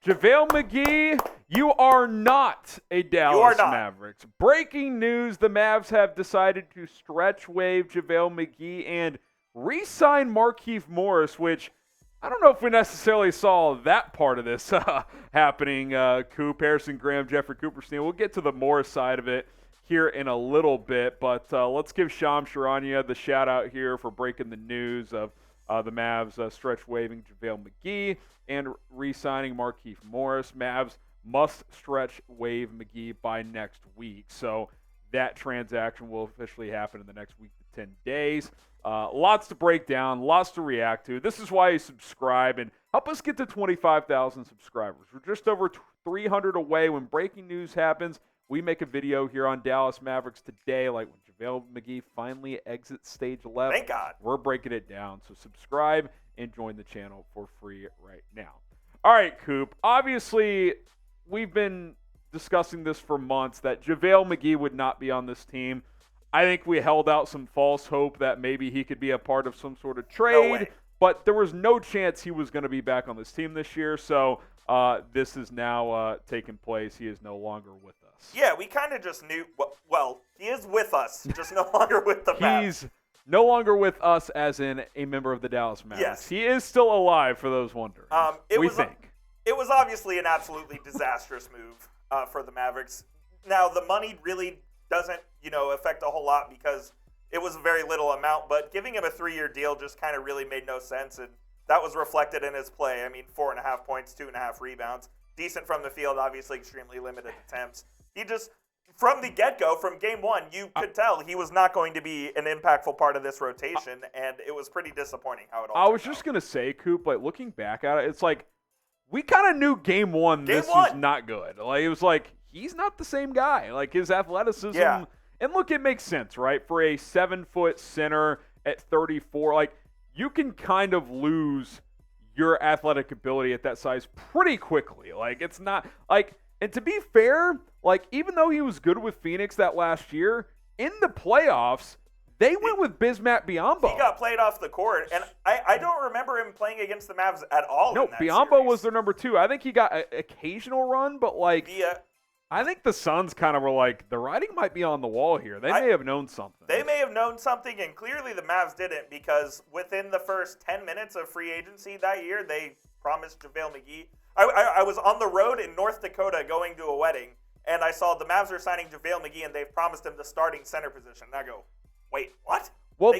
JaVale McGee, you are not a Dallas Mavericks. Breaking news, the Mavs have decided to stretch waive JaVale McGee and re-sign Markieff Morris, which I don't know if we necessarily saw that part of this happening. Coop, Harrison Graham, Jeffrey Cooperstein. We'll get to the Morris side of it here in a little bit, but let's give Charania the shout-out here for breaking the news of the Mavs stretch waiving JaVale McGee and re-signing Markieff Morris. Mavs must stretch waive McGee by next week, so that transaction will officially happen in the next week to 10 days. Lots to break down, lots to react to. This is why you subscribe and help us get to 25,000 subscribers. We're just over 300 away. When breaking news happens, we make a video here on Dallas Mavericks Today, like when JaVale McGee finally exits stage 11. Thank God. We're breaking it down. So subscribe and join the channel for free right now. All right, Coop. Obviously, we've been discussing this for months that JaVale McGee would not be on this team. I think we held out some false hope that maybe he could be a part of some sort of trade, but there was no chance he was going to be back on this team this year. So this is now taking place. He is no longer with us. Yeah, we kind of just knew. Well, he is with us, just no longer with the Mavs. He's no longer with us as in a member of the Dallas Mavericks. Yes. He is still alive, for those wondering. It was obviously an absolutely disastrous move for the Mavericks. Now, the money really doesn't, affect a whole lot because it was a very little amount, but giving him a 3-year deal just kind of really made no sense, and that was reflected in his play. I mean, 4.5 points, 2.5 rebounds, decent from the field, obviously extremely limited attempts. He just, from the get-go, from game one, you could tell he was not going to be an impactful part of this rotation, and it was pretty disappointing how it all turned out. I was just going to say, Coop, looking back at it, it's like we kind of knew game one this was not good. It was like, he's not the same guy. His athleticism. Yeah. And look, it makes sense, right? For a 7-foot center at 34, you can kind of lose your athletic ability at that size pretty quickly. It's not and to be fair, even though he was good with Phoenix that last year, in the playoffs, they went with Bismack Biyombo. He got played off the court, and I don't remember him playing against the Mavs at all. No, in that Biyombo series. was their number 2. I think he got an occasional run, but I think the Suns kind of were the writing might be on the wall here. They may have known something. They may have known something, and clearly the Mavs didn't, because within the first 10 minutes of free agency that year, they promised JaVale McGee. I was on the road in North Dakota going to a wedding, and I saw the Mavs are signing JaVale McGee, and they've promised him the starting center position. And I go, wait, what? Well,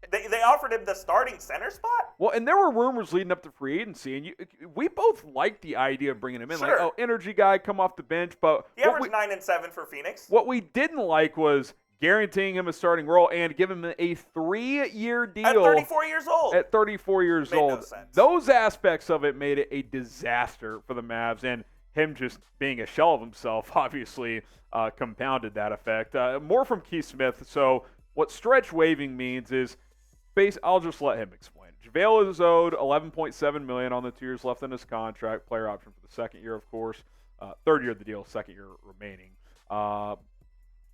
They offered him the starting center spot? Well, and there were rumors leading up to free agency, and we both liked the idea of bringing him in. Sure. Energy guy, come off the bench. But he averaged 9 and 7 for Phoenix. What we didn't like was guaranteeing him a starting role and giving him a 3-year deal. At 34 years old. At 34 years old. No sense. Those aspects of it made it a disaster for the Mavs, and him just being a shell of himself obviously compounded that effect. More from Keith Smith. So what stretch waiving means is, I'll just let him explain. JaVale is owed $11.7 million on the 2 years left in his contract. Player option for the second year, of course. Third year of the deal, second year remaining.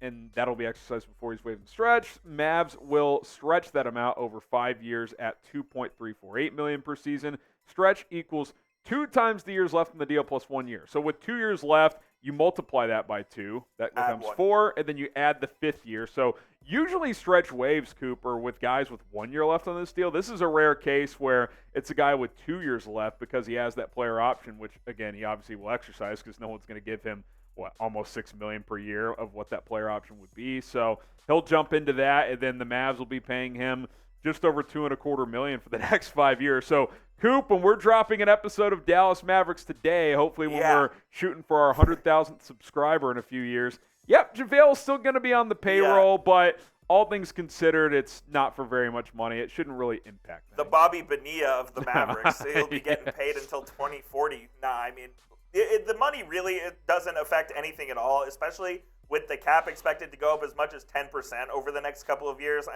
And that'll be exercised before he's waived and stretched. Mavs will stretch that amount over 5 years at $2.348 million per season. Stretch equals 2 times the years left in the deal plus 1 year. So with 2 years left, you multiply that by 2. That becomes 4, and then you add the 5th year. So usually stretch waves, Cooper, with guys with 1 year left on this deal. This is a rare case where it's a guy with 2 years left because he has that player option, which, again, he obviously will exercise because no one's going to give him, almost $6 million per year of what that player option would be. So he'll jump into that, and then the Mavs will be paying him just over $2.25 million for the next 5 years. So, Coop, when we're dropping an episode of Dallas Mavericks Today, hopefully when we're shooting for our 100,000th subscriber in a few years, JaVale's still going to be on the payroll, but all things considered, it's not for very much money. It shouldn't really impact that. The Bobby Bonilla of the Mavericks. He'll be getting paid until 2040. The money really doesn't affect anything at all, especially with the cap expected to go up as much as 10% over the next couple of years.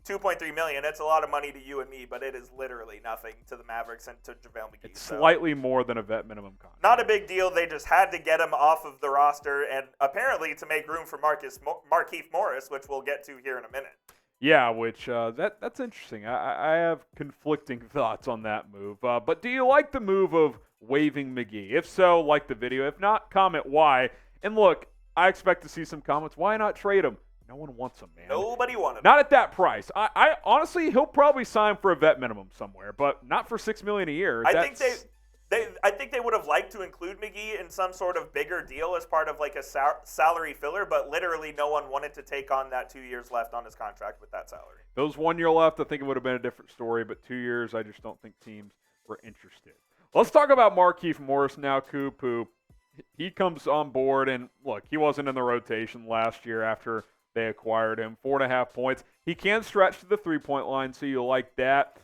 $2.3 million, it's a lot of money to you and me, but it is literally nothing to the Mavericks and to JaVale McGee. It's slightly more than a vet minimum contract. Not a big deal. They just had to get him off of the roster, and apparently to make room for Markieff Morris, which we'll get to here in a minute. Yeah, which that's interesting. I have conflicting thoughts on that move. But do you like the move of waiving McGee? If so, like the video. If not, comment why. And look, I expect to see some comments. Why not trade him? No one wants him, man. Nobody wanted him. Not at that price. I honestly, he'll probably sign for a vet minimum somewhere, but not for $6 million a year. I think they would have liked to include McGee in some sort of bigger deal as part of like a salary filler, but literally no one wanted to take on that 2 years left on his contract with that salary. If there was 1 year left, I think it would have been a different story, but 2 years, I just don't think teams were interested. Let's talk about Markieff Morris now, Coop, who he comes on board, and look, he wasn't in the rotation last year after they acquired him. 4.5 points. He can stretch to the three-point line, so you like that.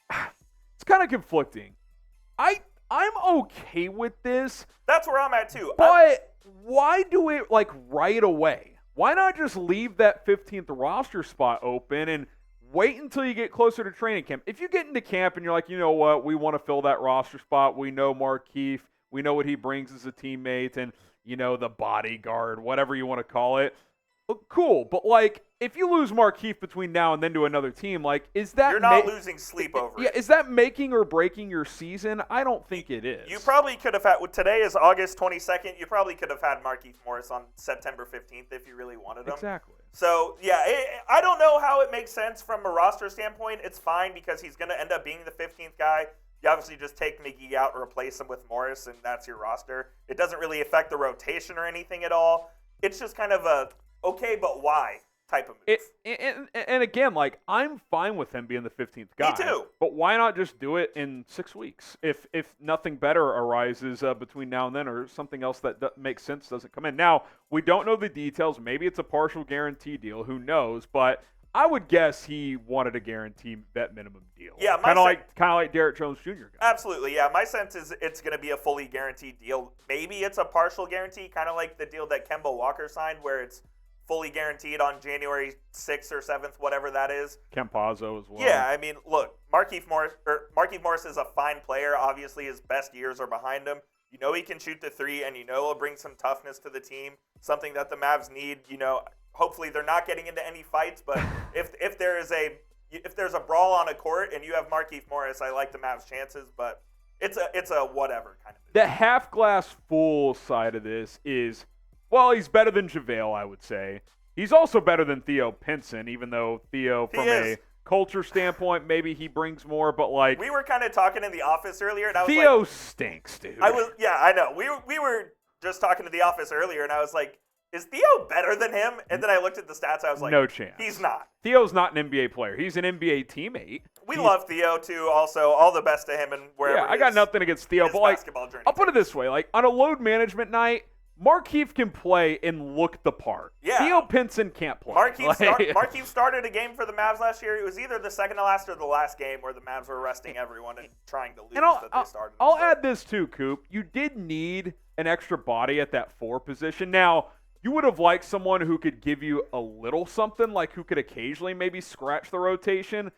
It's kind of conflicting. I'm okay with this. That's where I'm at too. But why do it like right away? Why not just leave that 15th roster spot open and wait until you get closer to training camp? If you get into camp and you're like, you know what, we want to fill that roster spot. We know Markieff. We know what he brings as a teammate and, you know, the bodyguard, whatever you want to call it. Cool, but like if you lose Markieff between now and then to another team, like is that you're not losing sleep over it? Yeah, is that making or breaking your season? I don't think it is. You probably could have had. Today is August 22nd. You probably could have had Markieff Morris on September 15th if you really wanted him. Exactly. So yeah, I don't know how it makes sense from a roster standpoint. It's fine because he's going to end up being the 15th guy. You obviously just take McGee out and replace him with Morris, and that's your roster. It doesn't really affect the rotation or anything at all. It's just kind of a okay, but why type of move. And again, like I'm fine with him being the 15th guy. Me too. But why not just do it in 6 weeks? If nothing better arises between now and then, or something else that makes sense doesn't come in. Now we don't know the details. Maybe it's a partial guarantee deal. Who knows? But I would guess he wanted a guarantee vet minimum deal. Yeah, kind of like Derrick Jones Jr. got. Absolutely, yeah. My sense is it's going to be a fully guaranteed deal. Maybe it's a partial guarantee, kind of like the deal that Kemba Walker signed, where it's fully guaranteed on January 6th or 7th, whatever that is. Campazzo as well. Yeah, I mean, look, Markieff Morris is a fine player. Obviously, his best years are behind him. You know he can shoot the three, and you know he'll bring some toughness to the team, something that the Mavs need. You know, hopefully they're not getting into any fights, but if there's a brawl on a court and you have Markieff Morris, I like the Mavs' chances, but it's a whatever kind of thing. The half glass full side of this is, well, he's better than JaVale, I would say. He's also better than Theo Pinson, even though Theo, from a culture standpoint, maybe he brings more, but like... We were kind of talking in the office earlier, and I was Theo stinks, dude. Yeah, I know. We were just talking to the office earlier, and I was like, is Theo better than him? And then I looked at the stats, I was like, no chance. He's not. Theo's not an NBA player. He's an NBA teammate. We love Theo, too, also. All the best to him and wherever I got nothing against Theo, but like, I'll put it this way. Like, on a load management night, Markieff can play and look the part. Yeah. Theo Pinson can't play. Markieff started a game for the Mavs last year. It was either the second to last or the last game where the Mavs were resting everyone and trying to lose they started. I'll add this too, Coop. You did need an extra body at that 4 position. Now, you would have liked someone who could give you a little something, like who could occasionally maybe scratch the rotation.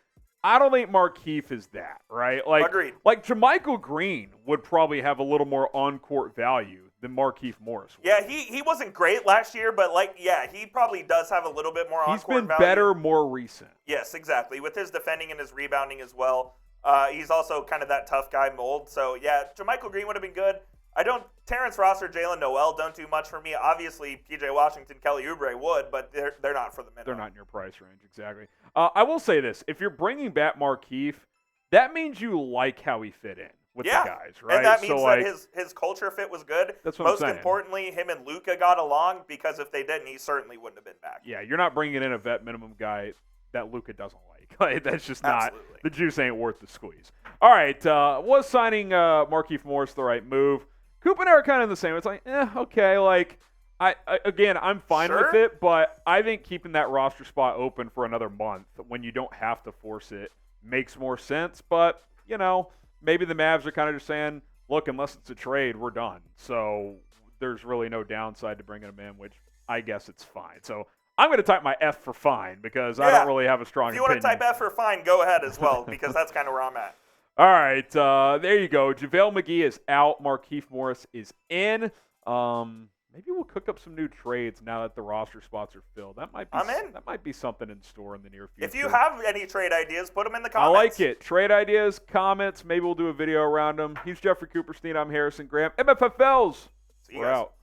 I don't think Markieff is that, right? Like, agreed. Like JaMychal Green would probably have a little more on-court value than Markieff Morris would. Yeah, he wasn't great last year, but he probably does have a little bit more on-court value. He's been better more recent. Yes, exactly. With his defending and his rebounding as well. He's also kind of that tough guy mold. So, yeah, JaMychal Green would have been good. Terrence Ross or Jalen Noel don't do much for me. Obviously, P.J. Washington, Kelly Oubre would, but they're not for the minimum. They're not in your price range, exactly. I will say this. If you're bringing back Markieff, that means you like how he fit in with the guys, right? And that means that his culture fit was good. That's what I'm saying. Most importantly, him and Luka got along, because if they didn't, he certainly wouldn't have been back. Yeah, you're not bringing in a vet minimum guy that Luka doesn't like. Like, that's just not – the juice ain't worth the squeeze. All right, was signing Markieff Morris the right move? Coop and I are kind of the same. It's like, okay, like – I'm fine with it, but I think keeping that roster spot open for another month when you don't have to force it makes more sense. But, you know, maybe the Mavs are kind of just saying, look, unless it's a trade, we're done. So there's really no downside to bringing him in, which I guess it's fine. So I'm going to type my F for fine because I don't really have a strong opinion. If you want to type F for fine, go ahead as well, because that's kind of where I'm at. All right, there you go. JaVale McGee is out. Markieff Morris is in. maybe we'll cook up some new trades now that the roster spots are filled. That might be I'm in. That might be something in store in the near future. If you have any trade ideas, put them in the I comments. like it. Trade ideas, comments. Maybe we'll do a video around them. He's Jeffrey Cooperstein. I'm Harrison Graham. MFFLs. See you We're guys. out.